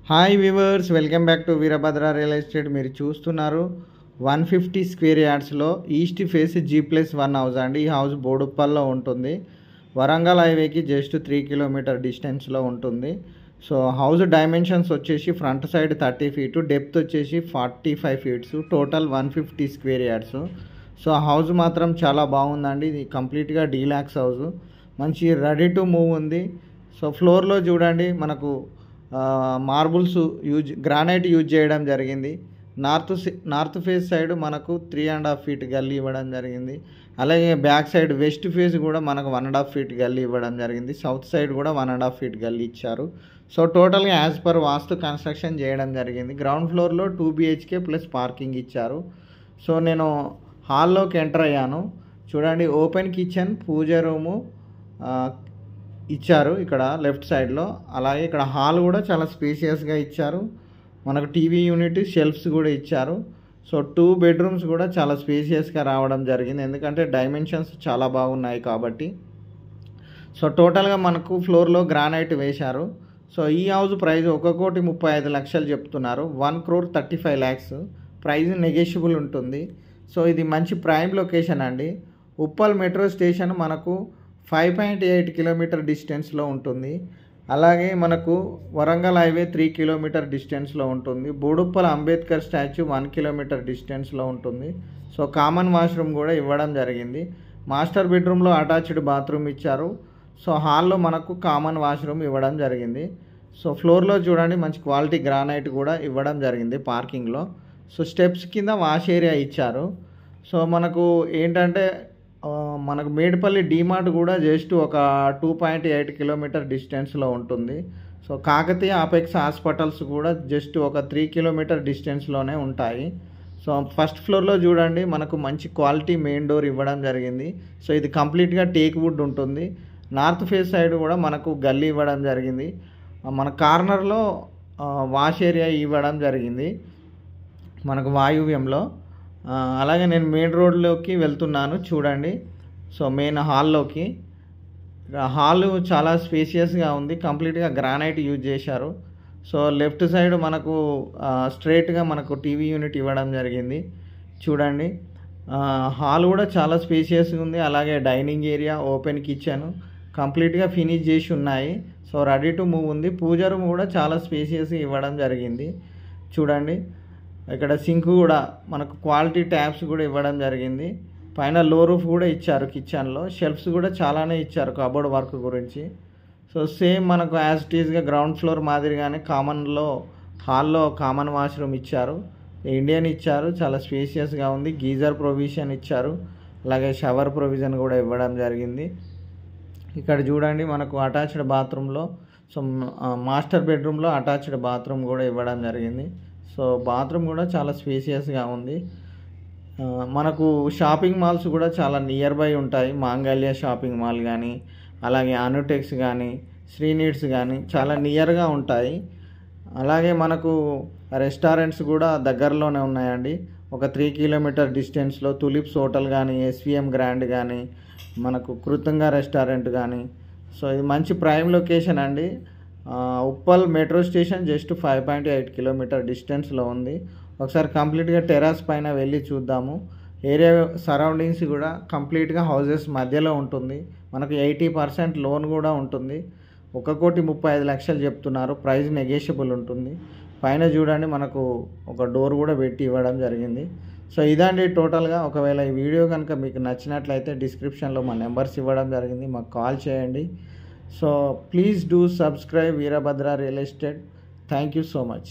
Hi viewers, welcome back to Veerabhadra real estate. మీరు చూస్తున్నారు 150 square యార్డ్స్లో ఈస్ట్ ఫేస్ G+1 హౌస్ అండి. ఈ హౌస్ బోడుప్పల్లో ఉంటుంది. వరంగల్ హైవేకి జస్ట్ 3 కిలోమీటర్ డిస్టెన్స్లో ఉంటుంది. సో హౌస్ డైమెన్షన్స్ వచ్చేసి ఫ్రంట్ సైడ్ 30 ఫీటు, డెప్త్ వచ్చేసి 45 feets, total 150 square yards. So house మాత్రం చాలా బాగుందండి. ఇది కంప్లీట్గా డీలాక్స్ హౌస్, మంచి రెడీ టు మూవ్ ఉంది. సో ఫ్లోర్లో చూడండి, మనకు మార్బుల్స్ గ్రానైట్ యూజ్ చేయడం జరిగింది. నార్త్ ఫేస్ సైడ్ మనకు 3.5 ఫీట్ గల్లీ ఇవ్వడం జరిగింది. అలాగే బ్యాక్ సైడ్ వెస్ట్ ఫేస్ కూడా మనకు 1.5 ఫీట్ గల్లీ ఇవ్వడం జరిగింది. సౌత్ సైడ్ కూడా 1.5 ఫీట్ గల్లీ ఇచ్చారు. సో టోటల్గా యాజ్ పర్ వాస్తు కన్స్ట్రక్షన్ చేయడం జరిగింది. గ్రౌండ్ ఫ్లోర్లో 2 BHK ప్లస్ పార్కింగ్ ఇచ్చారు. సో నేను హాల్లోకి ఎంటర్ అయ్యాను. చూడండి, ఓపెన్ కిచెన్, పూజ రూము ఇచ్చారు ఇక్కడ లెఫ్ట్ సైడ్లో. అలాగే ఇక్కడ హాల్ కూడా చాలా స్పేషియస్గా ఇచ్చారు. మనకు టీవీ యూనిట్, షెల్ఫ్స్ కూడా ఇచ్చారు. సో 2 బెడ్రూమ్స్ కూడా చాలా స్పేషియస్గా రావడం జరిగింది, ఎందుకంటే డైమెన్షన్స్ చాలా బాగున్నాయి కాబట్టి. సో టోటల్గా మనకు ఫ్లోర్లో గ్రానైట్ వేశారు. సో ఈ హౌస్ ప్రైస్ 1,35,00,000 చెప్తున్నారు. 1,35,00,000 ప్రైస్ నెగోషియబుల్ ఉంటుంది. సో ఇది మంచి ప్రైమ్ లొకేషన్ అండి. ఉప్పల్ మెట్రో స్టేషన్ మనకు 5.8 కిలోమీటర్ డిస్టెన్స్లో ఉంటుంది. అలాగే మనకు వరంగల్ హైవే 3 కిలోమీటర్ డిస్టెన్స్లో ఉంటుంది. బోడుప్పల్ అంబేద్కర్ స్టాచ్యూ 1 కిలోమీటర్ డిస్టెన్స్లో ఉంటుంది. సో కామన్ వాష్రూమ్ కూడా ఇవ్వడం జరిగింది. మాస్టర్ బెడ్రూమ్లో అటాచ్డ్ బాత్రూమ్ ఇచ్చారు. సో హాల్లో మనకు కామన్ వాష్రూమ్ ఇవ్వడం జరిగింది. సో ఫ్లోర్లో చూడండి, మంచి క్వాలిటీ గ్రానైట్ కూడా ఇవ్వడం జరిగింది పార్కింగ్లో. సో స్టెప్స్ కింద వాష్ ఏరియా ఇచ్చారు. సో మనకు ఏంటంటే మనకు మేడిపల్లి డీమార్ట్ కూడా జస్ట్ ఒక 2.8 కిలోమీటర్ డిస్టెన్స్లో ఉంటుంది. సో కాకతీయ అపెక్స్ హాస్పిటల్స్ కూడా జస్ట్ ఒక 3 కిలోమీటర్ డిస్టెన్స్లోనే ఉంటాయి. సో ఫస్ట్ ఫ్లోర్లో చూడండి, మనకు మంచి క్వాలిటీ మెయిన్ డోర్ ఇవ్వడం జరిగింది. సో ఇది కంప్లీట్గా టేక్ వుడ్ ఉంటుంది. నార్త్ ఫేస్ సైడ్ కూడా మనకు గల్లీ ఇవ్వడం జరిగింది. మన కార్నర్లో వాష్ ఏరియా ఇవ్వడం జరిగింది మనకు వాయువ్యంలో. అలాగే నేను మెయిన్ రోడ్లోకి వెళ్తున్నాను చూడండి. సో మెయిన్ హాల్లోకి, హాల్ చాలా స్పేషియస్గా ఉంది. కంప్లీట్గా గ్రానైట్ యూజ్ చేశారు. సో లెఫ్ట్ సైడ్ మనకు స్ట్రైట్గా మనకు టీవీ యూనిట్ ఇవ్వడం జరిగింది. చూడండి, హాల్ కూడా చాలా స్పేషియస్గా ఉంది. అలాగే డైనింగ్ ఏరియా, ఓపెన్ కిచెన్ కంప్లీట్గా ఫినిష్ చేసి ఉన్నాయి. సో రెడీ టు మూవ్ ఉంది. పూజ రూమ్ కూడా చాలా స్పేషియస్గా ఇవ్వడం జరిగింది. చూడండి, ఇక్కడ సింక్ కూడా మనకు క్వాలిటీ ట్యాప్స్ కూడా ఇవ్వడం జరిగింది. పైన లో రూఫ్ కూడా ఇచ్చారు. కిచెన్లో షెల్ఫ్స్ కూడా చాలానే ఇచ్చారు కబోర్డ్ వర్క్ గురించి. సో సేమ్ మనకు యాజ్ ఇట్ ఈస్గా గ్రౌండ్ ఫ్లోర్ మాదిరిగానే హాల్లో కామన్ వాష్రూమ్ ఇచ్చారు. ఇండియన్ ఇచ్చారు, చాలా స్పేషియస్గా ఉంది. గీజర్ ప్రొవిజన్ ఇచ్చారు. అలాగే షవర్ ప్రొవిజన్ కూడా ఇవ్వడం జరిగింది. ఇక్కడ చూడండి, మనకు అటాచ్డ్ బాత్రూంలో, సో మాస్టర్ బెడ్రూమ్లో అటాచ్డ్ బాత్రూమ్ కూడా ఇవ్వడం జరిగింది. సో బాత్రూమ్ కూడా చాలా స్పేషియస్గా ఉంది. మనకు షాపింగ్ మాల్స్ కూడా చాలా నియర్ బై ఉంటాయి. మాంగళ్య షాపింగ్ మాల్ కానీ, అలాగే అనుటెక్స్ కానీ, శ్రీనీడ్స్ కానీ చాలా నియర్గా ఉంటాయి. అలాగే మనకు రెస్టారెంట్స్ కూడా దగ్గరలోనే ఉన్నాయండి. ఒక 3 కిలోమీటర్ డిస్టెన్స్లో తులిప్స్ హోటల్ కానీ, SVM గ్రాండ్ కానీ, మనకు కృతంగా రెస్టారెంట్ కానీ. సో ఇది మంచి ప్రైమ్ లొకేషన్ అండి. Uppal metro station just 5.8 kilometre డిస్టెన్స్లో ఉంది. ఒకసారి కంప్లీట్గా టెర్రస్ పైన వెళ్ళి చూద్దాము. ఏరియా సరౌండింగ్స్ కూడా కంప్లీట్గా హౌజెస్ మధ్యలో ఉంటుంది. మనకు 80% లోన్ కూడా ఉంటుంది. 1,35,00,000 చెప్తున్నారు. ప్రైస్ నెగోషియబుల్ ఉంటుంది. పైన చూడండి, మనకు ఒక డోర్ కూడా పెట్టి ఇవ్వడం జరిగింది. సో ఇదండి టోటల్గా. ఒకవేళ ఈ వీడియో కనుక మీకు నచ్చినట్లయితే డిస్క్రిప్షన్లో మా నెంబర్స్ ఇవ్వడం జరిగింది, మాకు కాల్ చేయండి. So please do subscribe Veerabhadra Real Estate. Thank you so much.